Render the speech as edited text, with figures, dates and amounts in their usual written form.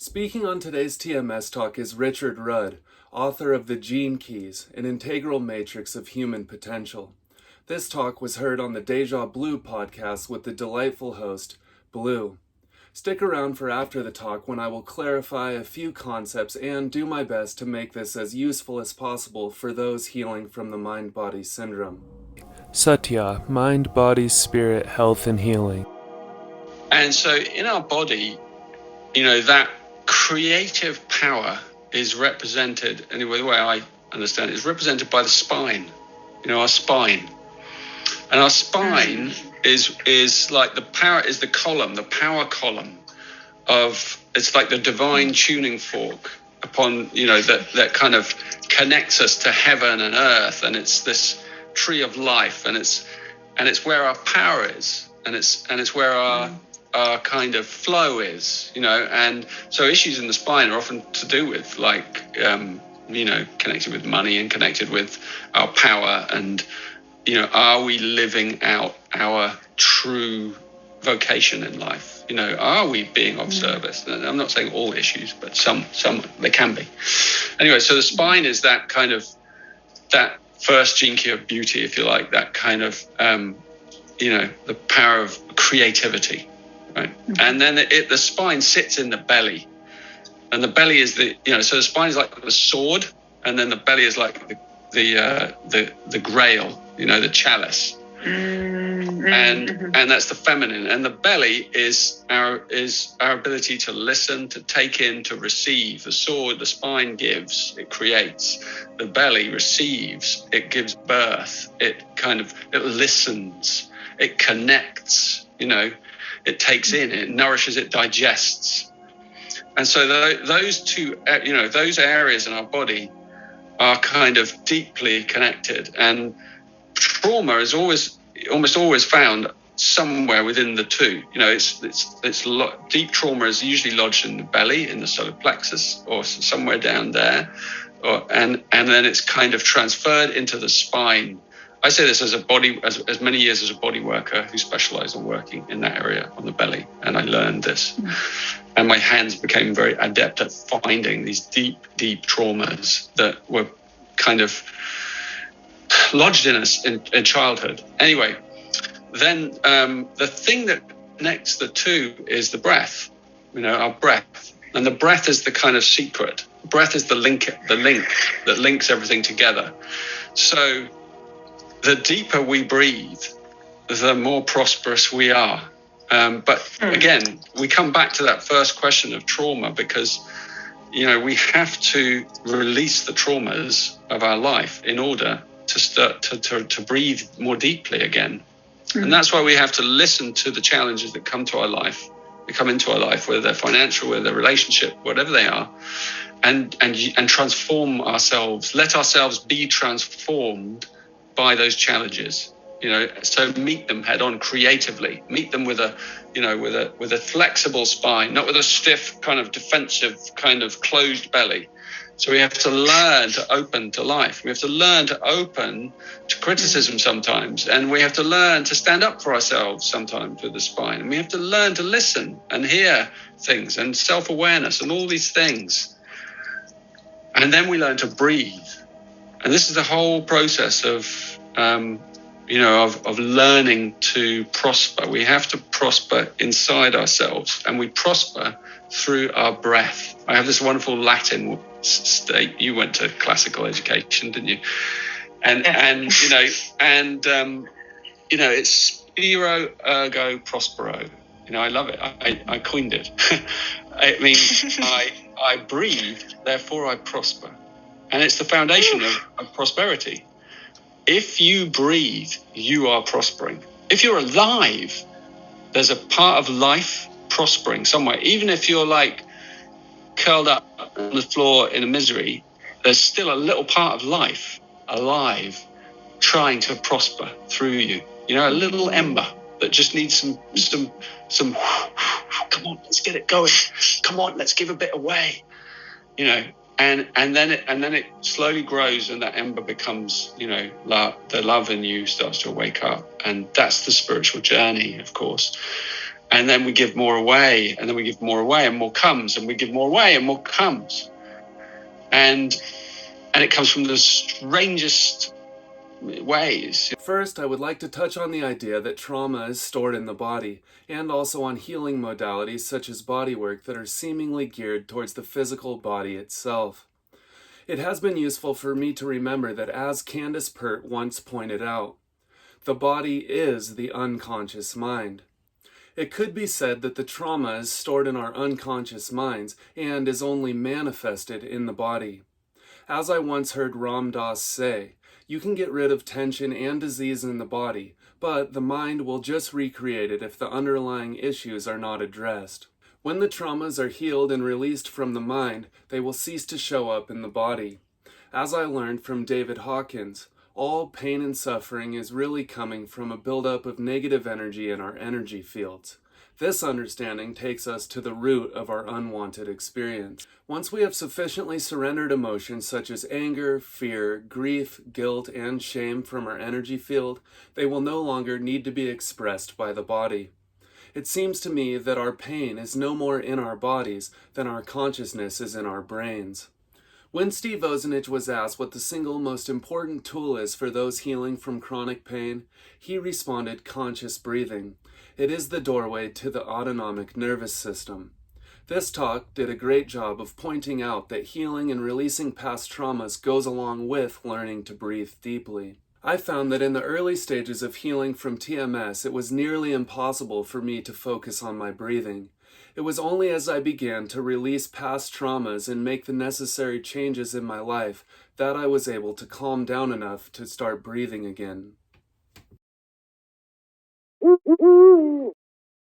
Speaking on today's TMS talk is Richard Rudd, author of The Gene Keys, an integral matrix of human potential. This talk was heard on the Deja Blue podcast with the delightful host, Blue. Stick around for after the talk when I will clarify a few concepts and do my best to make this as useful as possible for those healing from the mind-body syndrome. Satya, mind, body, spirit, health, and healing. And so in our body, that creative power is represented, anyway, the way I understand it, is represented by the spine, our spine. And our spine is like the power column of, it's like the divine tuning fork upon, that kind of connects us to heaven and earth. And it's this tree of life, and it's where our power is, and it's where our kind of flow is, and so issues in the spine are often to do with connected with money and connected with our power, and are we living out our true vocation in life? Are we being of service? And I'm not saying all issues, but some they can be. Anyway, so the spine is that kind of, that first gene key of beauty, if you like, that kind of the power of creativity. Right. And then the spine sits in the belly, and the belly is so the spine is like the sword, and then the belly is like the grail, the chalice, and that's the feminine, and the belly is our ability to listen, to take in, to receive. The sword, the spine gives, it creates. The belly receives, it gives birth. It listens, it connects. It takes in, it nourishes, it digests. And so those two, those areas in our body are kind of deeply connected. And trauma is almost always found somewhere within the two. Deep trauma is usually lodged in the belly, in the solar plexus, or somewhere down there. And then it's kind of transferred into the spine. I say this as many years as a body worker who specialized on working in that area on the belly. And I learned this. And my hands became very adept at finding these deep, deep traumas that were kind of lodged in us in childhood. Anyway, then the thing that connects the two is the breath, our breath. And the breath is the kind of secret. Breath is the link that links everything together. So the deeper we breathe, the more prosperous we are. But again, we come back to that first question of trauma, because, we have to release the traumas of our life in order to start to breathe more deeply again. And that's why we have to listen to the challenges that come into our life, whether they're financial, whether they're relationship, whatever they are, and transform ourselves, let ourselves be transformed by those challenges, so meet them head on creatively, meet them with a flexible spine, not with a stiff kind of defensive kind of closed belly. So we have to learn to open to life. We have to learn to open to criticism sometimes, and we have to learn to stand up for ourselves sometimes with the spine, and we have to learn to listen and hear things and self-awareness and all these things. And then we learn to breathe. And this is the whole process of learning to prosper. We have to prosper inside ourselves, and we prosper through our breath. I have this wonderful Latin state. You went to classical education, didn't you? It's spiro ergo prospero. I love it. I coined it. It means I breathe, therefore I prosper. And it's the foundation of prosperity. If you breathe, you are prospering. If you're alive, there's a part of life prospering somewhere. Even if you're like curled up on the floor in a misery, there's still a little part of life alive, trying to prosper through you. A little ember that just needs some. Come on, let's get it going. Come on, let's give a bit away. And then it slowly grows, and that ember becomes, the love in you starts to wake up, and that's the spiritual journey, of course. And then we give more away, and then we give more away, and more comes, and we give more away, and more comes. And it comes from the strangest ways. First, I would like to touch on the idea that trauma is stored in the body, and also on healing modalities such as bodywork that are seemingly geared towards the physical body itself. It has been useful for me to remember that, as Candace Pert once pointed out, the body is the unconscious mind. It could be said that the trauma is stored in our unconscious minds and is only manifested in the body. As I once heard Ram Dass say, you can get rid of tension and disease in the body, but the mind will just recreate it if the underlying issues are not addressed. When the traumas are healed and released from the mind, they will cease to show up in the body. As I learned from David Hawkins, all pain and suffering is really coming from a buildup of negative energy in our energy fields. This understanding takes us to the root of our unwanted experience. Once we have sufficiently surrendered emotions such as anger, fear, grief, guilt, and shame from our energy field, they will no longer need to be expressed by the body. It seems to me that our pain is no more in our bodies than our consciousness is in our brains. When Steve Ozenich was asked what the single most important tool is for those healing from chronic pain, he responded, conscious breathing. It is the doorway to the autonomic nervous system. This talk did a great job of pointing out that healing and releasing past traumas goes along with learning to breathe deeply. I found that in the early stages of healing from TMS, it was nearly impossible for me to focus on my breathing. It was only as I began to release past traumas and make the necessary changes in my life that I was able to calm down enough to start breathing again.